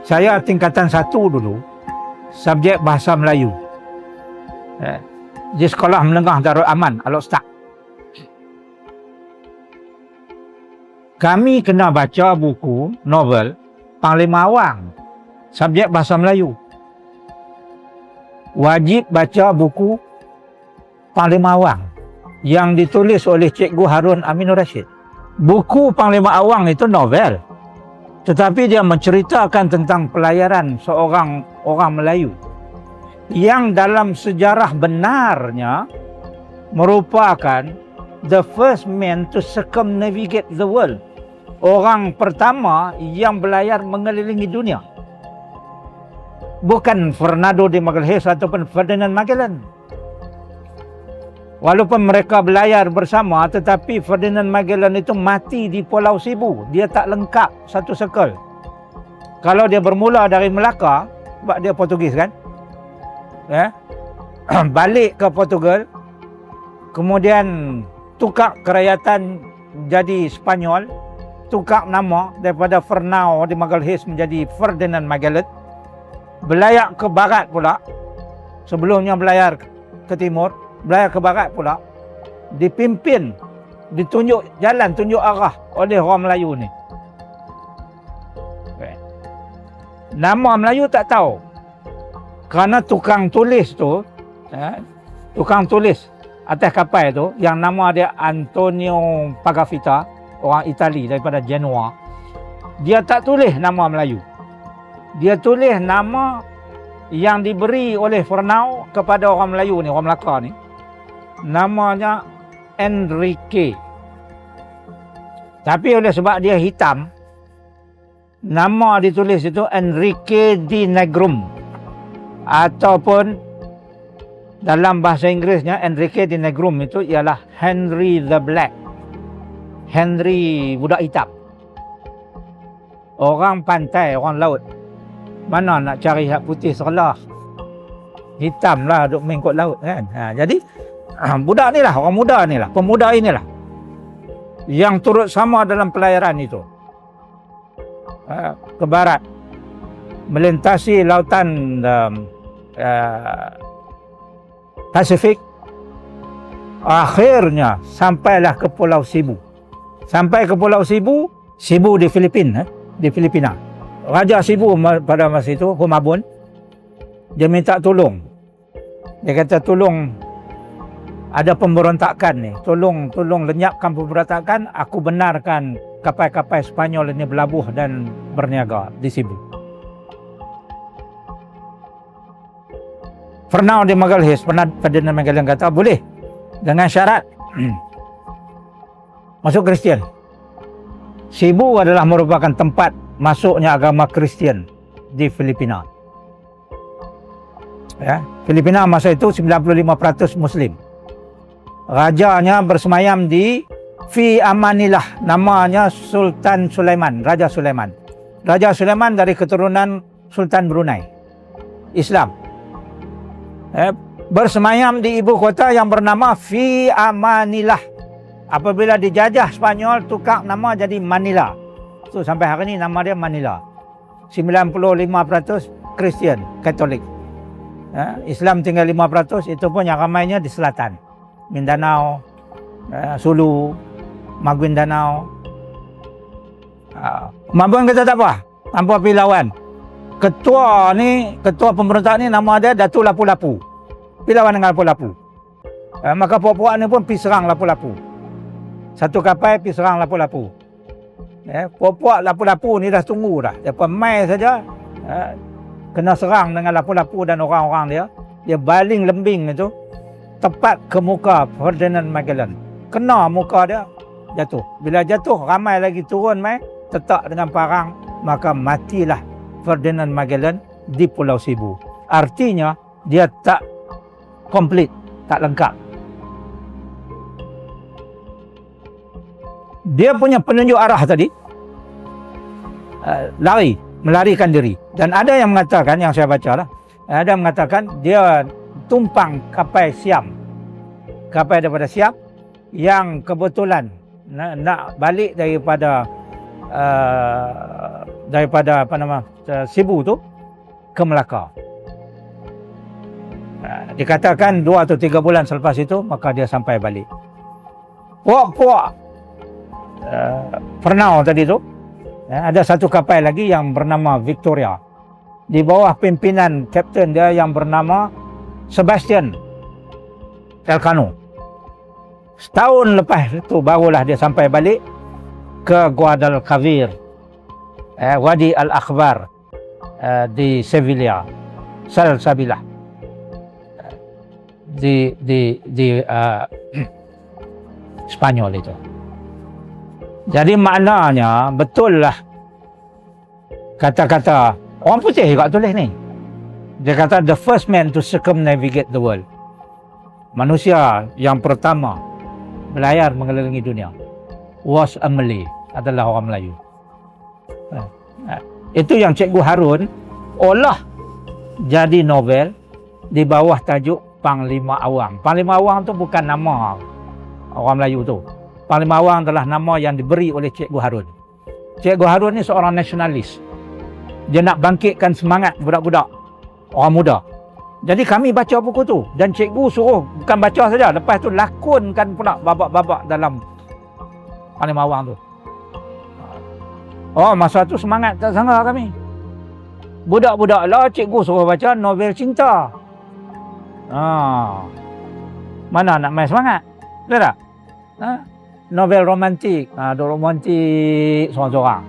Saya tingkatan 1 dulu, subjek bahasa Melayu. Di sekolah menengah Darul Aman, Al-Ustaz. Kami kena baca buku, novel, Panglima Awang, subjek bahasa Melayu. Wajib baca buku Panglima Awang yang ditulis oleh Cikgu Harun Aminur Rashid. Buku Panglima Awang itu novel, tetapi dia menceritakan tentang pelayaran seorang orang Melayu yang dalam sejarah benarnya merupakan the first man to circumnavigate the world. Orang pertama yang berlayar mengelilingi dunia. Bukan Fernando de Magalhães ataupun Ferdinand Magellan. Walaupun mereka berlayar bersama, tetapi Ferdinand Magellan itu mati di Pulau Cebu. Dia tak lengkap satu circle. Kalau dia bermula dari Melaka, sebab dia Portugis kan, balik ke Portugal, kemudian tukar kerajaan jadi Spanyol, tukar nama daripada Fernão de Magalhães menjadi Ferdinand Magellan, berlayar ke barat pula, sebelumnya berlayar ke timur, berlayar ke barat pula, dipimpin, ditunjuk jalan, tunjuk arah oleh orang Melayu ni. Nama Melayu tak tahu, kerana tukang tulis tu, tukang tulis atas kapal tu, yang nama dia Antonio Pagafita, orang Itali daripada Genoa, dia tak tulis nama Melayu. Dia tulis nama yang diberi oleh Fernão kepada orang Melayu ni, orang Melaka ni. Namanya Enrique. Tapi oleh sebab dia hitam, nama ditulis itu Enrique de Negrum, ataupun dalam bahasa Inggerisnya Enrique de Negrum itu ialah Henry the Black. Henry budak hitam. Orang pantai, orang laut. Mana nak cari hak putih serlah. Hitam lah duk main kot laut kan. Jadi budak ni lah, orang muda ni lah, pemuda inilah yang turut sama dalam pelayaran itu ke barat, melintasi lautan Pasifik, akhirnya sampailah ke Pulau Cebu. Sampai ke Pulau Cebu, Cebu di Filipina, di Filipina. Raja Cebu pada masa itu, Humabon, dia minta tolong. Dia kata, tolong, ada pemberontakan ni, tolong lenyapkan pemberontakan, aku benarkan kapal-kapal Spanyol ini berlabuh dan berniaga di Cebu. Fernão de Magalhães, Ferdinand Magellan kata, boleh, dengan syarat masuk Kristian. Cebu adalah merupakan tempat masuknya agama Kristian di Filipina. Filipina masa itu 95% Muslim. Rajanya bersemayam di Fi Amanillah, namanya Sultan Sulaiman, Raja Sulaiman. Raja Sulaiman dari keturunan Sultan Brunei, Islam. Bersemayam di ibu kota yang bernama Fi Amanillah. Apabila dijajah Spanyol, tukar nama jadi Manila. So sampai hari ini nama dia Manila. 95% Kristian, Katolik. Islam tinggal 5%, itu pun yang ramainya di selatan. Mindanao, Sulu, Maguindanao. Mabun kata tak apa, tanpa pergi lawan. Ketua pemberontak ni nama dia Datuk Lapu-Lapu. Pergi lawan dengan Lapu-Lapu. Maka puak-puak ni pun pergi serang Lapu-Lapu. Satu kapal pergi serang Lapu-Lapu. Puak-puak Lapu-Lapu ni dah tunggu dah. Dia mai saja kena serang dengan Lapu-Lapu dan orang-orang dia. Dia baling lembing itu tepat ke muka Ferdinand Magellan. Kena muka dia, jatuh. Bila jatuh, ramai lagi turun mai, tetak dengan parang, maka matilah Ferdinand Magellan di Pulau Cebu. Artinya dia tak komplit, tak lengkap. Dia punya penunjuk arah tadi melarikan diri. Dan ada yang mengatakan, yang saya baca lah, ada yang mengatakan dia tumpang kapal Siam kapal daripada Siak yang kebetulan nak balik daripada Sibu tu ke Melaka. Dikatakan 2 atau 3 bulan selepas itu maka dia sampai balik. Puak-puak Pernau tadi tu, ada satu kapal lagi yang bernama Victoria di bawah pimpinan kapten dia yang bernama Sebastian Elcano. Setahun lepas itu barulah dia sampai balik ke Guadalquivir, Wadi Al-Akhbar di Sevilla, Salsabilah di Spanyol itu. Jadi maknanya betul lah kata-kata orang putih juga tulis ni. Dia kata the first man to circumnavigate the world. Manusia yang pertama berlayar mengelilingi dunia was a Malay, adalah orang Melayu. Itu yang Cikgu Harun olah jadi novel di bawah tajuk Panglima Awang. Panglima Awang tu bukan nama orang Melayu tu. Panglima Awang adalah nama yang diberi oleh Cikgu Harun. Cikgu Harun ni seorang nasionalis. Dia nak bangkitkan semangat budak-budak, orang muda. Jadi kami baca buku tu dan cikgu suruh bukan baca saja, lepas tu lakonkan pula babak-babak dalam Panglima Awang tu. Oh, masa tu semangat tak sangka kami. Budak-budak lah cikgu suruh baca novel cinta. Mana nak main semangat? Betul tak? Novel romantik. Romantik seorang-seorang.